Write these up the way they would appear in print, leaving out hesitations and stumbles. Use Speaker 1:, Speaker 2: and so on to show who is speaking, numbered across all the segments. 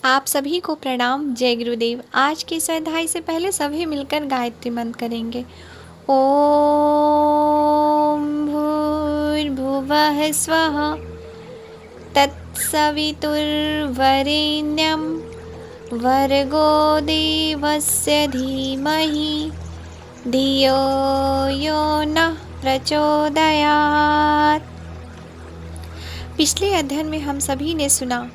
Speaker 1: आप सभी को प्रणाम। जय गुरुदेव। आज के इस अध्याय से पहले सभी मिलकर गायत्री मंत्र करेंगे। ओम भूर्भुवः स्वः तत्सवितुर्वरेण्यं भर्गो देवस्य धीमहि धियो यो नः प्रचोदयात्। पिछले अध्ययन में हम सभी ने सुना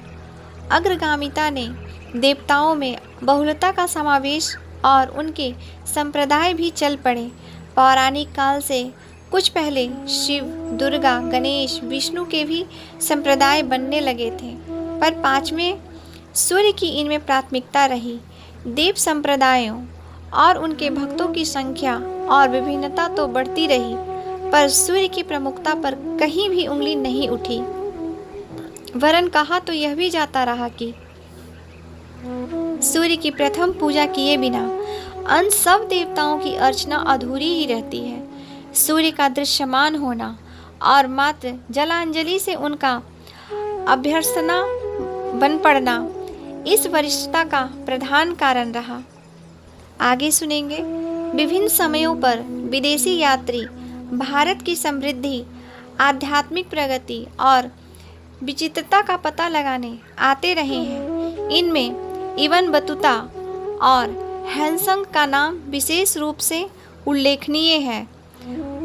Speaker 1: अग्रगामिता ने देवताओं में बहुलता का समावेश और उनके संप्रदाय भी चल पड़े। पौराणिक काल से कुछ पहले शिव, दुर्गा, गणेश, विष्णु के भी संप्रदाय बनने लगे थे, पर पांचवें सूर्य की इनमें प्राथमिकता रही। देव संप्रदायों और उनके भक्तों की संख्या और विभिन्नता तो बढ़ती रही, पर सूर्य की प्रमुखता पर कहीं भी उंगली नहीं उठी। वरन कहा तो यह भी जाता रहा कि सूर्य की प्रथम पूजा किए बिना अन्य सब देवताओं की अर्चना अधूरी ही रहती है। सूर्य का दृश्यमान होना और मात्र जलांजलि से उनका अभ्यर्चना बन पड़ना इस वरिष्ठता का प्रधान कारण रहा। आगे सुनेंगे। विभिन्न समयों पर विदेशी यात्री भारत की समृद्धि, आध्यात्मिक प्रगति और विचित्रता का पता लगाने आते रहे हैं। इनमें इब्न बतूता और हैंसंग का नाम विशेष रूप से उल्लेखनीय है।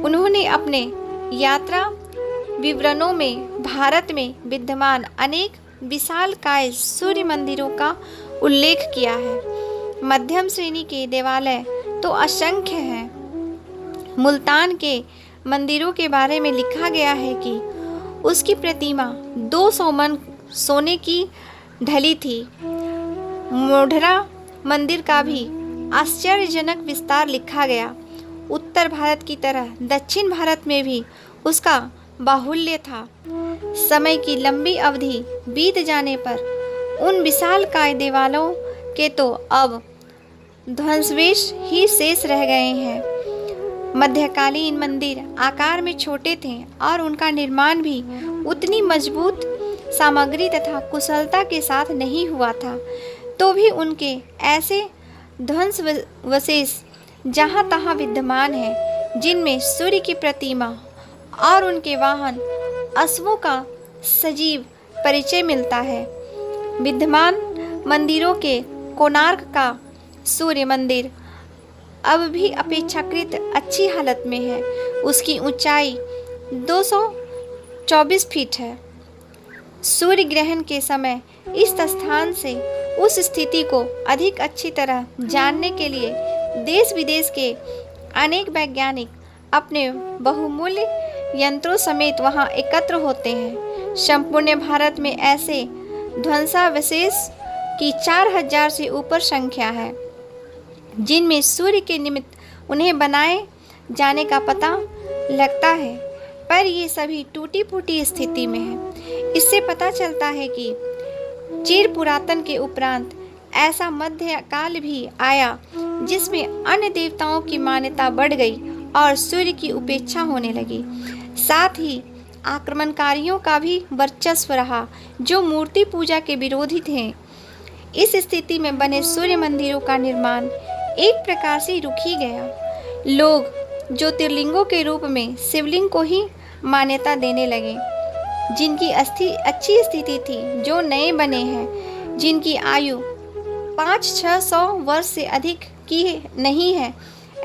Speaker 1: उन्होंने अपने यात्रा विवरणों में भारत में विद्यमान अनेक विशालकाय सूर्य मंदिरों का उल्लेख किया है। मध्यम श्रेणी के देवालय तो असंख्य हैं। मुल्तान के मंदिरों के बारे में लिखा गया है कि उसकी प्रतिमा 200 मन सोने की ढली थी। मोढेरा मंदिर का भी आश्चर्यजनक विस्तार लिखा गया। उत्तर भारत की तरह दक्षिण भारत में भी उसका बाहुल्य था। समय की लंबी अवधि बीत जाने पर उन विशालकाय देवालों के तो अब ध्वंसावशेष ही शेष रह गए हैं। मध्यकालीन मंदिर आकार में छोटे थे और उनका निर्माण भी उतनी मजबूत सामग्री तथा कुशलता के साथ नहीं हुआ था। तो भी उनके ऐसे ध्वंसावशेष जहाँ तहाँ विद्यमान हैं, जिनमें सूर्य की प्रतिमा और उनके वाहन अश्वों का सजीव परिचय मिलता है। विद्यमान मंदिरों के कोणार्क का सूर्य मंदिर अब भी अपेक्षाकृत अच्छी हालत में है। उसकी ऊंचाई 224 फीट है। सूर्य ग्रहण के समय इस स्थान से उस स्थिति को अधिक अच्छी तरह जानने के लिए देश विदेश के अनेक वैज्ञानिक अपने बहुमूल्य यंत्रों समेत वहां एकत्र होते हैं। संपूर्ण भारत में ऐसे ध्वंसावशेष की 4000 से ऊपर संख्या है, जिनमें सूर्य के निमित्त उन्हें बनाए जाने का पता लगता है, पर ये सभी टूटी फूटी स्थिति में है। इससे पता चलता है कि चिर पुरातन के उपरांत ऐसा मध्यकाल भी आया जिसमें अन्य देवताओं की मान्यता बढ़ गई और सूर्य की उपेक्षा होने लगी। साथ ही आक्रमणकारियों का भी वर्चस्व रहा, जो मूर्ति पूजा के विरोधी थे। इस स्थिति में बने सूर्य मंदिरों का निर्माण एक प्रकार से रुक ही गया। लोग ज्योतिर्लिंगों के रूप में शिवलिंग को ही मान्यता देने लगे, जिनकी अच्छी स्थिति थी, जो नए बने हैं, जिनकी आयु 500-600 वर्ष से अधिक की नहीं है।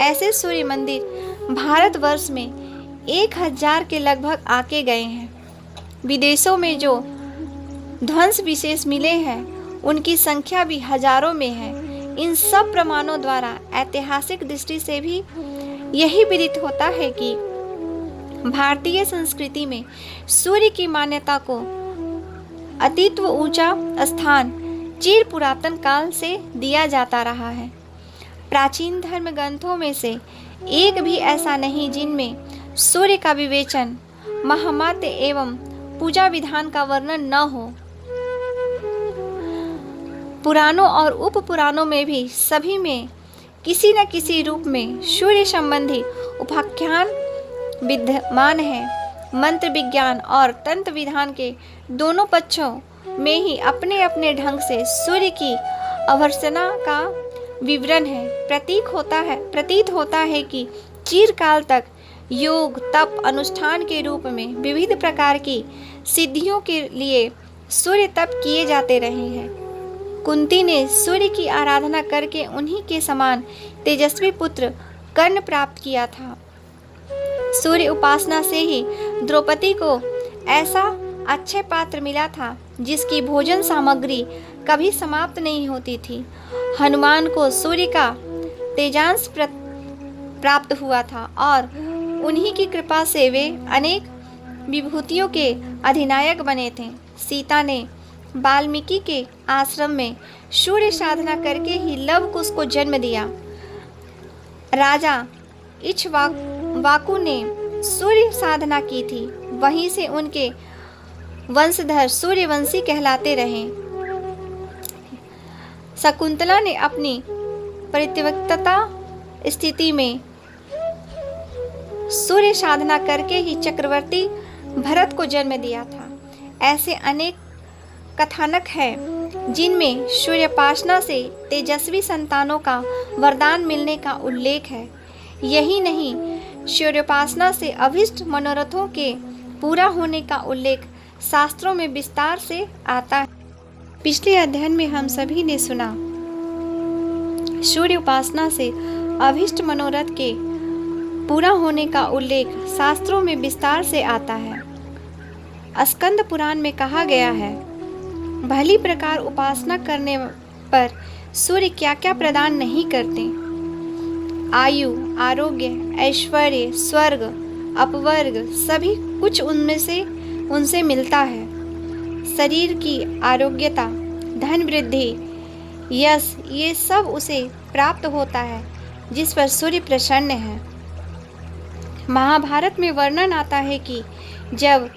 Speaker 1: ऐसे सूर्य मंदिर भारतवर्ष में 1000 के लगभग आके गए हैं। विदेशों में जो ध्वंस विशेष मिले हैं, उनकी संख्या भी हजारों में है। इन सब प्रमाणों द्वारा ऐतिहासिक दृष्टि से भी यही विदित होता है कि भारतीय संस्कृति में सूर्य की मान्यता को अतीत व ऊंचा स्थान चिर पुरातन काल से दिया जाता रहा है। प्राचीन धर्म ग्रंथों में से एक भी ऐसा नहीं जिनमें सूर्य का विवेचन, महात्म्य एवं पूजा विधान का वर्णन न हो। पुराणों और उप पुराणों में भी सभी में किसी न किसी रूप में सूर्य संबंधी उपाख्यान विद्यमान है। मंत्र विज्ञान और तंत्र विधान के दोनों पक्षों में ही अपने अपने ढंग से सूर्य की अभर्सना का विवरण है। प्रतीत होता है कि चिरकाल तक योग तप अनुष्ठान के रूप में विविध प्रकार की सिद्धियों के लिए सूर्य तप किए जाते रहे हैं। कुंती ने सूर्य की आराधना करके उन्हीं के समान तेजस्वी पुत्र कर्ण प्राप्त किया था। सूर्य उपासना से ही द्रौपदी को ऐसा अक्षय पात्र मिला था जिसकी भोजन सामग्री कभी समाप्त नहीं होती थी। हनुमान को सूर्य का तेजांश प्राप्त हुआ था और उन्हीं की कृपा से वे अनेक विभूतियों के अधिनायक बने थे। सीता ने वाल्मीकि के आश्रम में सूर्य साधना करके ही लव कुश को जन्म दिया। राजा इक्ष्वाकु ने सूर्य साधना की थी, वहीं से उनके वंशधर सूर्यवंशी कहलाते रहे। शकुंतला ने अपनी परित्यक्तता स्थिति में सूर्य साधना करके ही चक्रवर्ती भरत को जन्म दिया था। ऐसे अनेक कथानक हैं जिनमें सूर्योपासना से तेजस्वी संतानों का वरदान मिलने का उल्लेख है। यही नहीं, सूर्योपासना से अभिष्ट मनोरथों के पूरा होने का उल्लेख शास्त्रों में विस्तार से आता है। पिछले अध्ययन में हम सभी ने सुना सूर्य उपासना से अभिष्ट मनोरथ के पूरा होने का उल्लेख शास्त्रों में विस्तार से आता है। स्कंद पुराण में कहा गया है, भली प्रकार उपासना करने पर सूर्य क्या क्या प्रदान नहीं करते। आयु, आरोग्य, ऐश्वर्य, स्वर्ग, अपवर्ग सभी कुछ उनसे मिलता है। शरीर की आरोग्यता, धन वृद्धि, यश, ये सब उसे प्राप्त होता है जिस पर सूर्य प्रसन्न है। महाभारत में वर्णन आता है कि जब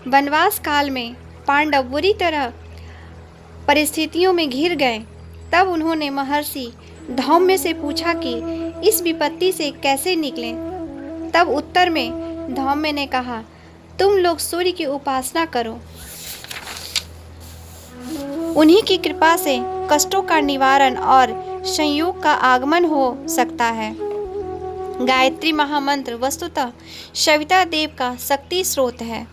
Speaker 1: वनवास काल में पांडव बुरी तरह परिस्थितियों में घिर गए, तब उन्होंने महर्षि धौम्य से पूछा कि इस विपत्ति से कैसे निकलें। तब उत्तर में धौम्य ने कहा, तुम लोग सूर्य की उपासना करो, उन्हीं की कृपा से कष्टों का निवारण और संयोग का आगमन हो सकता है। गायत्री महामंत्र वस्तुतः सविता देव का शक्ति स्रोत है।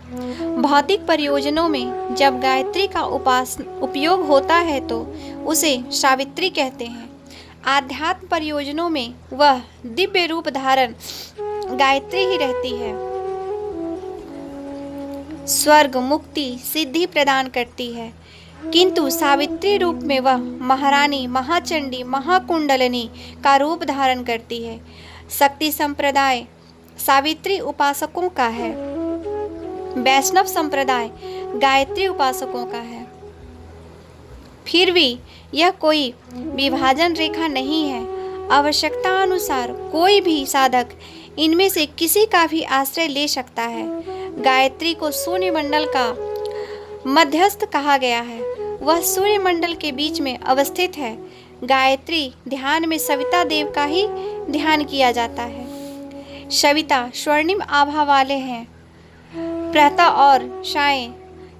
Speaker 1: भौतिक प्रयोजनों में जब गायत्री का उपयोग होता है तो उसे सावित्री कहते हैं। आध्यात्म प्रयोजनों में वह दिव्य रूप धारण गायत्री ही रहती है। स्वर्ग, मुक्ति, सिद्धि प्रदान करती है, किंतु सावित्री रूप में वह महारानी, महाचंडी, महाकुंडलिनी का रूप धारण करती है। शक्ति संप्रदाय सावित्री उपासकों का है, वैष्णव संप्रदाय गायत्री उपासकों का है। फिर भी यह कोई विभाजन रेखा नहीं है। आवश्यकता अनुसार कोई भी साधक इनमें से किसी का भी आश्रय ले सकता है। गायत्री को सूर्यमंडल का मध्यस्थ कहा गया है। वह सूर्यमंडल के बीच में अवस्थित है। गायत्री ध्यान में सविता देव का ही ध्यान किया जाता है। सविता स्वर्णिम आभा वाले हैं। प्रातः और सायं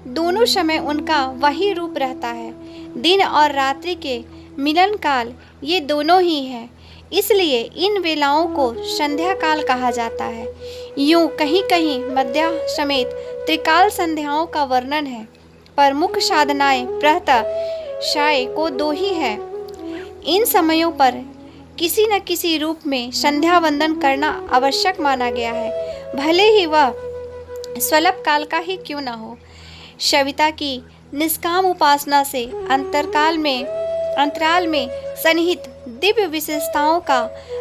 Speaker 1: दोनों समय उनका वही रूप रहता है। दिन और रात्रि के मिलन काल ये दोनों ही हैं, इसलिए इन वेलाओं को संध्या काल कहा जाता है। यूं कहीं कहीं मध्या समेत त्रिकाल संध्याओं का वर्णन है, पर मुख्य साधनाएं प्रातः सायं को दो ही है। इन समयों पर किसी न किसी रूप में संध्या वंदन करना आवश्यक माना गया है, भले ही वह स्वल्प काल का ही क्यों न हो। सविता की निष्काम उपासना से अंतराल में सन्निहित दिव्य विशेषताओं का,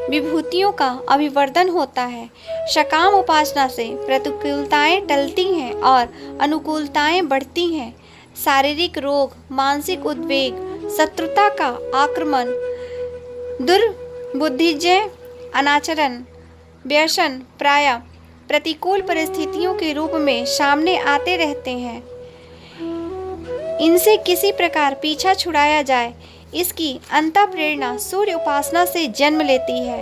Speaker 1: विभूतियों का अभिवर्धन होता है। सकाम उपासना से प्रतिकूलताएं टलती हैं और अनुकूलताएं बढ़ती हैं। शारीरिक रोग, मानसिक उद्वेग, शत्रुता का आक्रमण, दुर्बुद्धिजय, अनाचरण, व्यसन प्रायः प्रतिकूल परिस्थितियों के रूप में सामने आते रहते हैं। इनसे किसी प्रकार पीछा छुड़ाया जाए, इसकी अंतः प्रेरणा सूर्य उपासना से जन्म लेती है।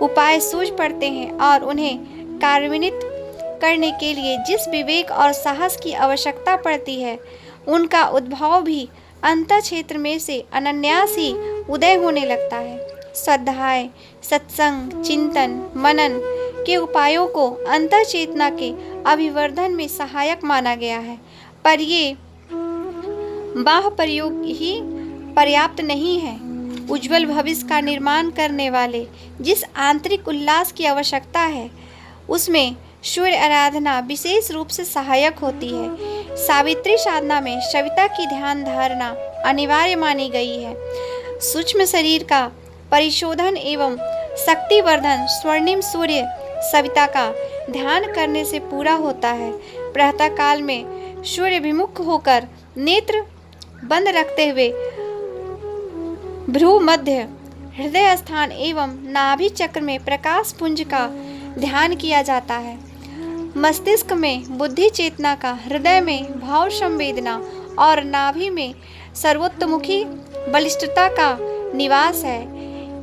Speaker 1: उपाय सूझ पड़ते हैं और उन्हें कार्यान्वित करने के लिए जिस विवेक और साहस की आवश्यकता पड़ती है, उनका उद्भव भी अंतर क्षेत्र में से अनायास ही उदय होने लगता है। स्वाध्याय, सत्संग, चिंतन, मनन के उपायों को अंतर चेतना के अभिवर्धन में सहायक माना गया है, पर ये बाह्य प्रयोग ही पर्याप्त नहीं है। उज्जवल भविष्य का निर्माण करने वाले जिस आंतरिक उल्लास की आवश्यकता है, उसमें सूर्य आराधना विशेष रूप से सहायक होती है। सावित्री साधना में सविता की ध्यान धारणा अनिवार्य मानी गई है। सूक्ष्म शरीर का परिशोधन एवं शक्तिवर्धन स्वर्णिम सूर्य सविता का ध्यान करने से पूरा होता है। प्रातः काल में सूर्य विमुख होकर नेत्र बंद रखते हुए भ्रू मध्य, हृदय स्थान एवं नाभि चक्र में प्रकाश पुंज का ध्यान किया जाता है। मस्तिष्क में बुद्धि चेतना का, हृदय में भाव संवेदना और नाभि में सर्वोत्तमुखी बलिष्ठता का निवास है।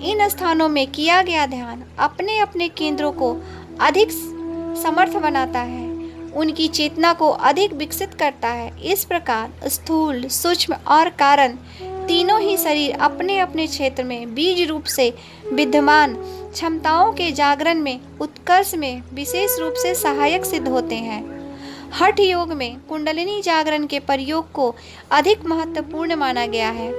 Speaker 1: इन स्थानों में किया गया ध्यान अपने अपने केंद्रों को अधिक समर्थ बनाता है, उनकी चेतना को अधिक विकसित करता है। इस प्रकार स्थूल, सूक्ष्म और कारण तीनों ही शरीर अपने अपने क्षेत्र में बीज रूप से विद्यमान क्षमताओं के जागरण में, उत्कर्ष में विशेष रूप से सहायक सिद्ध होते हैं। हठ योग में कुंडलिनी जागरण के प्रयोग को अधिक महत्वपूर्ण माना गया है।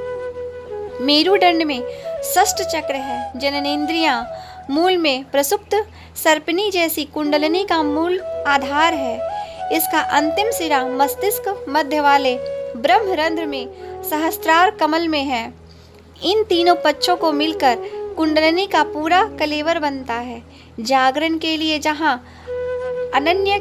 Speaker 1: मेरुदंड में षष्ठ चक्र है। जननेंद्रियां मूल में प्रसुप्त सर्पिणी जैसी कुंडलिनी का मूल आधार है। इसका अंतिम सिरा मस्तिष्क मध्य वाले ब्रह्मरंध्र में सहस्त्रार कमल में है। इन तीनों पक्षों को मिलकर कुंडलिनी का पूरा कलेवर बनता है। जागरण के लिए जहाँ अनन्य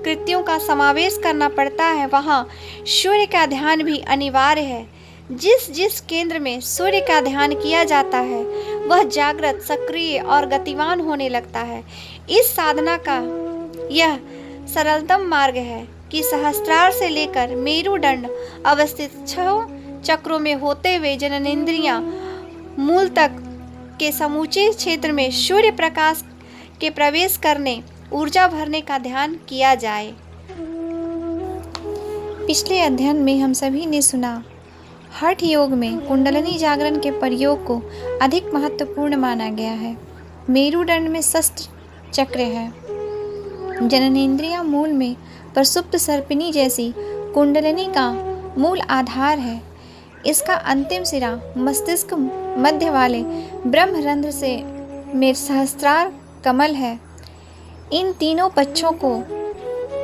Speaker 1: कृत्यों का समावेश करना पड़ता है, वहाँ सूर्य का ध्यान भी अनिवार्य है। जिस जिस केंद्र में सूर्य का ध्यान किया जाता है, वह जागृत, सक्रिय और गतिवान होने लगता है। इस साधना का यह सरलतम मार्ग है कि सहस्त्रार से लेकर मेरुदंड अवस्थित 6 चक्रों में होते हुए जननेंद्रियां मूल तक के समूचे क्षेत्र में सूर्य प्रकाश के प्रवेश करने, ऊर्जा भरने का ध्यान किया जाए। पिछले अध्ययन में हम सभी ने सुना, हठ योग में कुंडलिनी जागरण के प्रयोग को अधिक महत्वपूर्ण माना गया है। मेरुदंड में षष्ठ चक्र है। जननेंद्रिया मूल में प्रसुप्त सर्पिणी जैसी कुंडलिनी का मूल आधार है। इसका अंतिम सिरा मस्तिष्क मध्य वाले ब्रह्मरंध्र से में सहस्त्रार कमल है। इन तीनों पक्षों को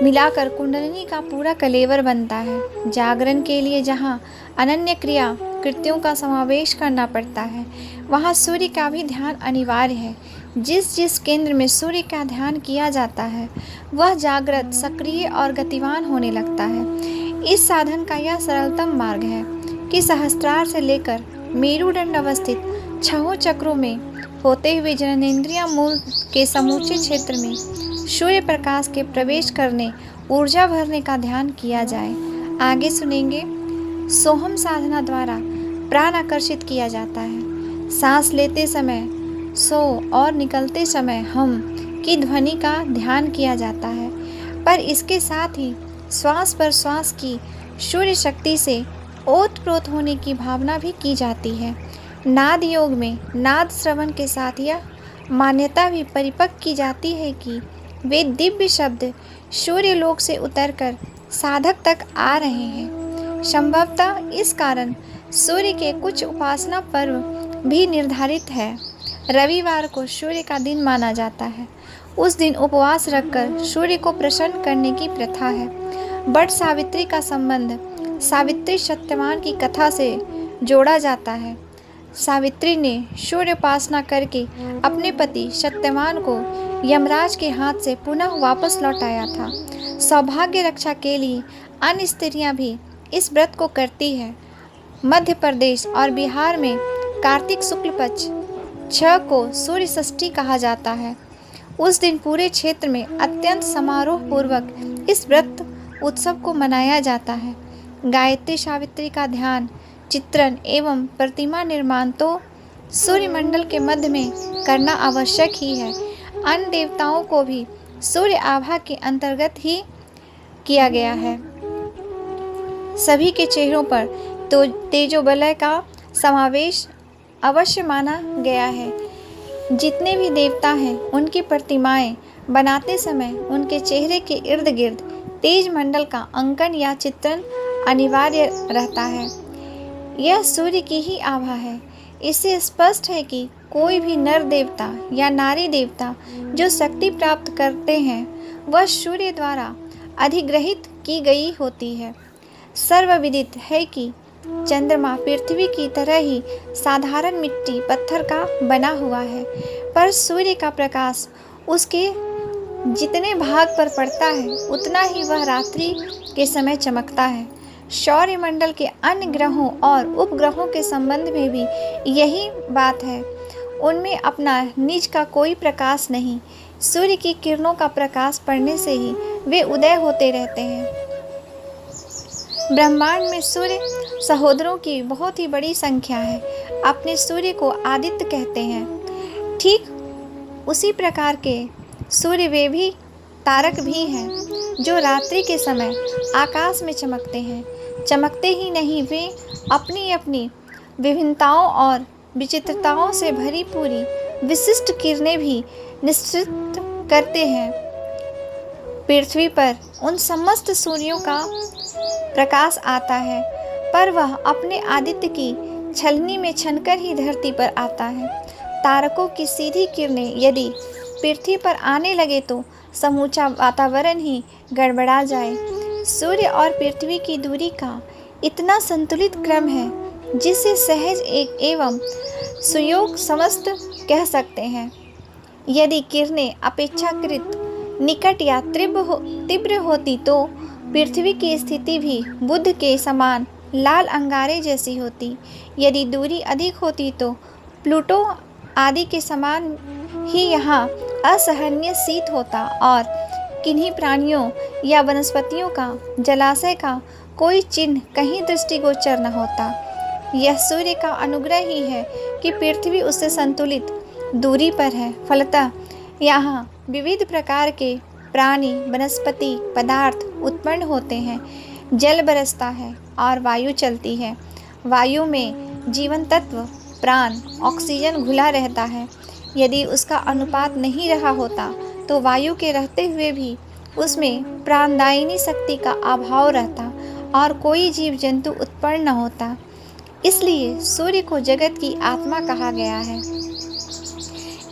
Speaker 1: मिलाकर कुंडलिनी का पूरा कलेवर बनता है। जागरण के लिए जहाँ अनन्य कृत्यों का समावेश करना पड़ता है, वहाँ सूर्य का भी ध्यान अनिवार्य है। जिस जिस केंद्र में सूर्य का ध्यान किया जाता है, वह जागृत, सक्रिय और गतिवान होने लगता है। इस साधन का यह सरलतम मार्ग है कि सहस्त्रार से लेकर मेरुदंड अवस्थित 6 चक्रों में होते हुए जननेंद्रिया मूल के समूचे क्षेत्र में सूर्य प्रकाश के प्रवेश करने, ऊर्जा भरने का ध्यान किया जाए। आगे सुनेंगे। सोहम साधना द्वारा प्राण आकर्षित किया जाता है। सांस लेते समय सो और निकलते समय हम की ध्वनि का ध्यान किया जाता है, पर इसके साथ ही श्वास पर श्वास की सूर्य शक्ति से ओतप्रोत होने की भावना भी की जाती है। नाद योग में नाद श्रवण के साथ यह मान्यता भी परिपक्व की जाती है कि वे दिव्य शब्द सूर्य लोक से उतरकर साधक तक आ रहे हैं। संभवतः इस कारण सूर्य के कुछ उपासना पर्व भी निर्धारित है। रविवार को सूर्य का दिन माना जाता है। उस दिन उपवास रखकर सूर्य को प्रसन्न करने की प्रथा है। बट सावित्री का संबंध सावित्री सत्यवान की कथा से जोड़ा जाता है। सावित्री ने सूर्य उपासना करके अपने पति सत्यवान को यमराज के हाथ से पुनः वापस लौटाया था। सौभाग्य रक्षा के लिए अन्य स्त्रियां भी इस व्रत को करती है। मध्य प्रदेश और बिहार में कार्तिक शुक्ल पक्ष 6 को सूर्य षष्ठी कहा जाता है। उस दिन पूरे क्षेत्र में अत्यंत समारोह पूर्वक इस व्रत उत्सव को मनाया जाता है। गायत्री सावित्री का ध्यान, चित्रण एवं प्रतिमा निर्माण तो सूर्यमंडल के मध्य में करना आवश्यक ही है। अन्य देवताओं को भी सूर्य आभा के अंतर्गत ही किया गया है। सभी के चेहरों पर तो तेजोबलय का समावेश अवश्य माना गया है। जितने भी देवता हैं उनकी प्रतिमाएं बनाते समय उनके चेहरे के इर्द गिर्द तेज मंडल का अंकन या चित्रण अनिवार्य रहता है। यह सूर्य की ही आभा है। इससे स्पष्ट है कि कोई भी नर देवता या नारी देवता जो शक्ति प्राप्त करते हैं वह सूर्य द्वारा अधिग्रहित की गई होती है। सर्वविदित है कि चंद्रमा पृथ्वी की तरह ही साधारण मिट्टी पत्थर का बना हुआ है, पर सूर्य का प्रकाश उसके जितने भाग पर पड़ता है उतना ही वह रात्रि के समय चमकता है। सौरमंडल के अन्य ग्रहों और उपग्रहों के संबंध में भी यही बात है। उनमें अपना निज का कोई प्रकाश नहीं। सूर्य की किरणों का प्रकाश पड़ने से ही वे उदय होते रहते हैं। ब्रह्मांड में सूर्य सहोदरों की बहुत ही बड़ी संख्या है। अपने सूर्य को आदित्य कहते हैं। ठीक उसी प्रकार के सूर्य वे भी तारक भी हैं जो रात्रि के समय आकाश में चमकते हैं। चमकते ही नहीं, वे अपनी अपनी विभिन्नताओं और विचित्रताओं से भरी पूरी विशिष्ट किरणें भी निश्चित करते हैं। पृथ्वी पर उन समस्त सूर्यों का प्रकाश आता है, पर वह अपने आदित्य की छलनी में छनकर ही धरती पर आता है। तारकों की सीधी किरणें यदि पृथ्वी पर आने लगे तो समूचा वातावरण ही गड़बड़ा जाए। सूर्य और पृथ्वी की दूरी का इतना संतुलित क्रम है जिसे सहज एक एवं सुयोग समस्त कह सकते हैं। यदि किरणें अपेक्षाकृत निकट या तीव्र होती तो पृथ्वी की स्थिति भी बुध के समान लाल अंगारे जैसी होती। यदि दूरी अधिक होती तो प्लूटो आदि के समान ही यहाँ असहनीय शीत होता और किन्हीं प्राणियों या वनस्पतियों का जलाशय का कोई चिन्ह कहीं दृष्टिगोचर न होता। यह सूर्य का अनुग्रह ही है कि पृथ्वी उससे संतुलित दूरी पर है। फलतः यहाँ विविध प्रकार के प्राणी वनस्पति पदार्थ उत्पन्न होते हैं। जल बरसता है और वायु चलती है। वायु में जीवन तत्व प्राण ऑक्सीजन घुला रहता है। यदि उसका अनुपात नहीं रहा होता तो वायु के रहते हुए भी उसमें प्राणदायिनी शक्ति का अभाव रहता और कोई जीव जंतु उत्पन्न न होता। इसलिए सूर्य को जगत की आत्मा कहा गया है।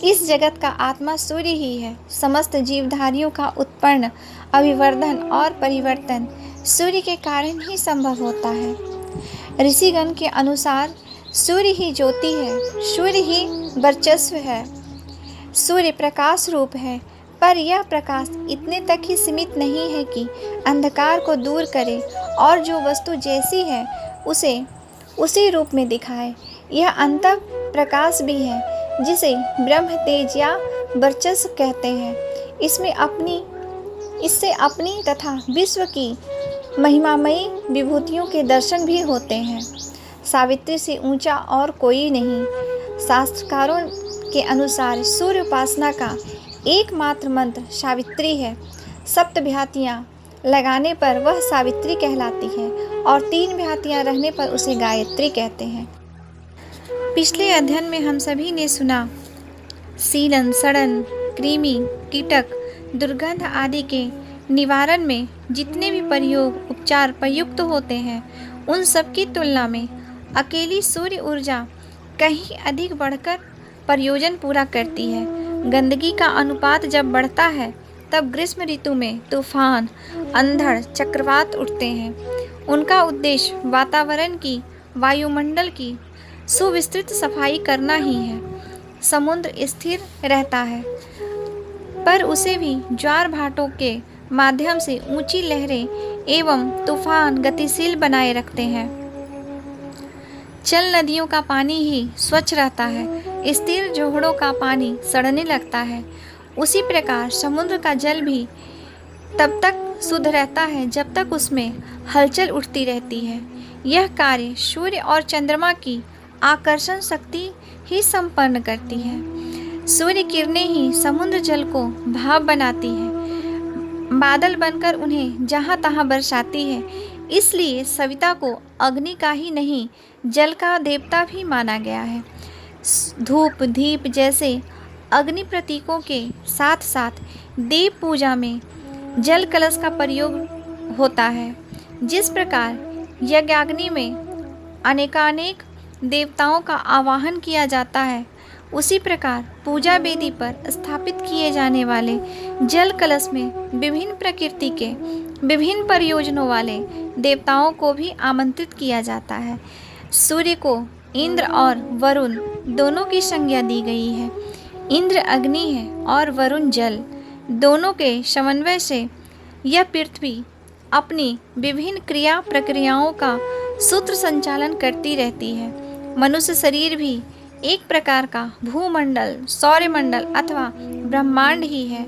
Speaker 1: इस जगत का आत्मा सूर्य ही है। समस्त जीवधारियों का उत्पन्न अभिवर्धन और परिवर्तन सूर्य के कारण ही संभव होता है। ऋषिगण के अनुसार सूर्य ही ज्योति है, सूर्य ही वर्चस्व है, सूर्य प्रकाश रूप है। पर यह प्रकाश इतने तक ही सीमित नहीं है कि अंधकार को दूर करे और जो वस्तु जैसी है उसे उसी रूप में दिखाए। यह अंतः प्रकाश भी है जिसे ब्रह्म तेज या वर्चस्व कहते हैं। इससे अपनी तथा विश्व की महिमामयी विभूतियों के दर्शन भी होते हैं। सावित्री से ऊंचा और कोई नहीं। शास्त्रकारों के अनुसार सूर्य उपासना का एकमात्र मंत्र सावित्री है। सप्तभ्यातियाँ लगाने पर वह सावित्री कहलाती है और 3 भ्यातियाँ रहने पर उसे गायत्री कहते हैं। पिछले अध्ययन में हम सभी ने सुना सीलन, सड़न, कृमि, कीटक, दुर्गंध आदि के निवारण में जितने भी प्रयोग उपचार प्रयुक्त होते हैं उन सब की तुलना में अकेली सूर्य ऊर्जा कहीं अधिक बढ़कर प्रयोजन पूरा करती है। गंदगी का अनुपात जब बढ़ता है तब ग्रीष्म ऋतु में तूफान, अंधड़, चक्रवात उठते हैं। उनका उद्देश्य वातावरण की, वायुमंडल की सुविस्तृत सफाई करना ही है। समुद्र स्थिर रहता है पर उसे भी ज्वार भाटों के माध्यम से ऊंची लहरें एवं तूफान गतिशील बनाए रखते हैं। चल नदियों का पानी ही स्वच्छ रहता है, स्थिर जोहड़ों का पानी सड़ने लगता है। उसी प्रकार समुद्र का जल भी तब तक शुद्ध रहता है जब तक उसमें हलचल उठती रहती है। यह कार्य सूर्य और चंद्रमा की आकर्षण शक्ति ही संपन्न करती है। सूर्य किरणें ही समुद्र जल को भाप बनाती है, बादल बनकर उन्हें जहाँ तहाँ बरसाती है। इसलिए सविता को अग्नि का ही नहीं, जल का देवता भी माना गया है। धूप दीप जैसे अग्नि प्रतीकों के साथ साथ देव पूजा में जल कलश का प्रयोग होता है। जिस प्रकार यज्ञाग्नि में अनेकानेक देवताओं का आवाहन किया जाता है, उसी प्रकार पूजा वेदी पर स्थापित किए जाने वाले जल कलश में विभिन्न प्रकृति के विभिन्न प्रयोजनों वाले देवताओं को भी आमंत्रित किया जाता है। सूर्य को इंद्र और वरुण दोनों की संज्ञा दी गई है। इंद्र अग्नि है और वरुण जल। दोनों के समन्वय से यह पृथ्वी अपनी विभिन्न क्रिया प्रक्रियाओं का सूत्र संचालन करती रहती है। मनुष्य शरीर भी एक प्रकार का भूमंडल, सौरमंडल अथवा ब्रह्मांड ही है।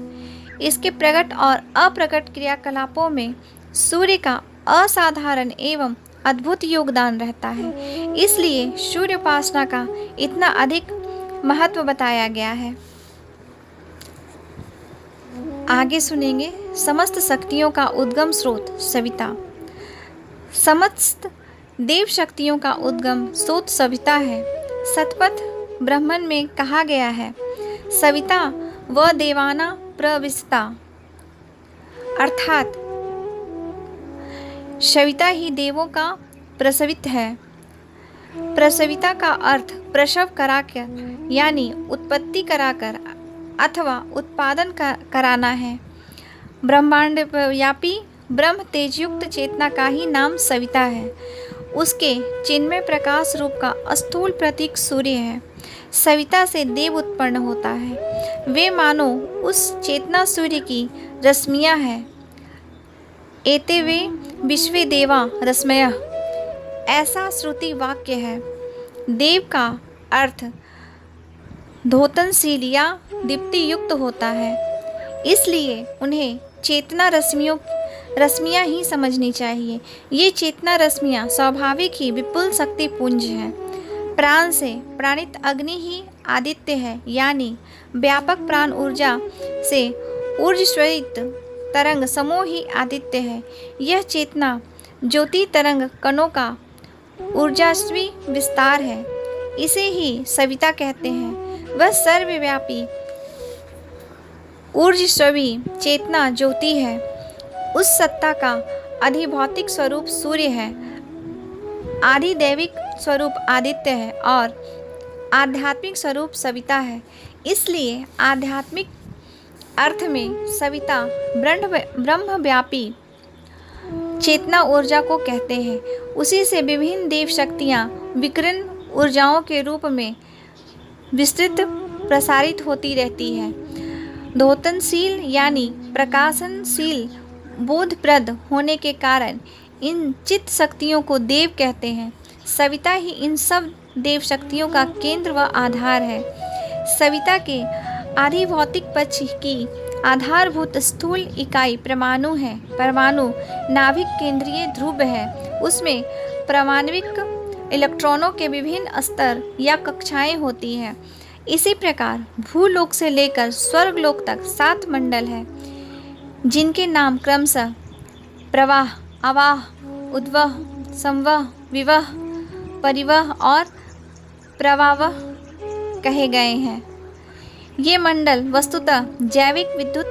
Speaker 1: इसके प्रकट और अप्रकट क्रियाकलापों में सूर्य का असाधारण एवं अद्भुत योगदान रहता है। इसलिए सूर्य उपासना का इतना अधिक महत्व बताया गया है। आगे सुनेंगे समस्त शक्तियों का उद्गम स्रोत सविता। समस्त देव शक्तियों का उद्गम स्रोत सविता है। शतपथ ब्राह्मण में कहा गया है, सविता व देवाना प्रविष्टा, अर्थात सविता ही देवों का प्रसवित है। प्रसविता का अर्थ प्रसव कराकर यानी उत्पत्ति कराकर अथवा उत्पादन कराना है। ब्रह्मांड व्यापी ब्रह्म तेजयुक्त चेतना का ही नाम सविता है। उसके चिन्मय प्रकाश रूप का स्थूल प्रतीक सूर्य है। सविता से देव उत्पन्न होता है। वे मानो उस चेतना सूर्य की रश्मियाँ हैं। एते वे विश्वे देवा रश्मयः, ऐसा श्रुति वाक्य है। देव का अर्थ धोतनशील या दीप्ति युक्त होता है। इसलिए उन्हें चेतना रश्मियाँ ही समझनी चाहिए। ये चेतना रश्मियाँ स्वाभाविक ही विपुल शक्ति पुंज हैं। प्राण से प्राणित अग्नि ही आदित्य है, यानी व्यापक प्राण ऊर्जा से ऊर्जस्वरित तरंग समूह ही आदित्य है। यह चेतना ज्योति तरंग कणों का ऊर्जास्वी विस्तार है। इसे ही सविता कहते हैं। वह सर्वव्यापी ऊर्जस्वी चेतना ज्योति है। उस सत्ता का अधिभौतिक स्वरूप सूर्य है, आधिदैविक स्वरूप आदित्य है और आध्यात्मिक स्वरूप सविता है। इसलिए आध्यात्मिक अर्थ में सविता ब्रह्मव्यापी चेतना ऊर्जा को कहते हैं। उसी से विभिन्न देव शक्तियाँ विकिरण ऊर्जाओं के रूप में विस्तृत प्रसारित होती रहती है। धोतनशील यानी प्रकाशनशील बोधप्रद होने के कारण इन चित्त शक्तियों को देव कहते हैं। सविता ही इन सब देव शक्तियों का केंद्र व आधार है। सविता के आधिभौतिक पक्ष की आधारभूत स्थूल इकाई परमाणु है। परमाणु नाभिक केंद्रीय ध्रुव है। उसमें परमाणविक इलेक्ट्रॉनों के विभिन्न स्तर या कक्षाएं होती हैं। इसी प्रकार भूलोक से लेकर स्वर्गलोक तक 7 मंडल है, जिनके नाम क्रमशः प्रवाह, आवाह, उद्वह, संवह, विवह, परिवह और प्रवावह कहे गए हैं। ये मंडल वस्तुतः जैविक विद्युत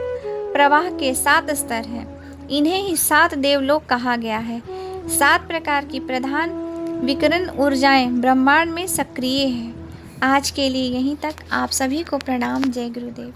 Speaker 1: प्रवाह के 7 स्तर हैं। इन्हें ही 7 देवलोक कहा गया है। 7 प्रकार की प्रधान विकिरण ऊर्जाएं ब्रह्मांड में सक्रिय हैं। आज के लिए यहीं तक। आप सभी को प्रणाम। जय गुरुदेव।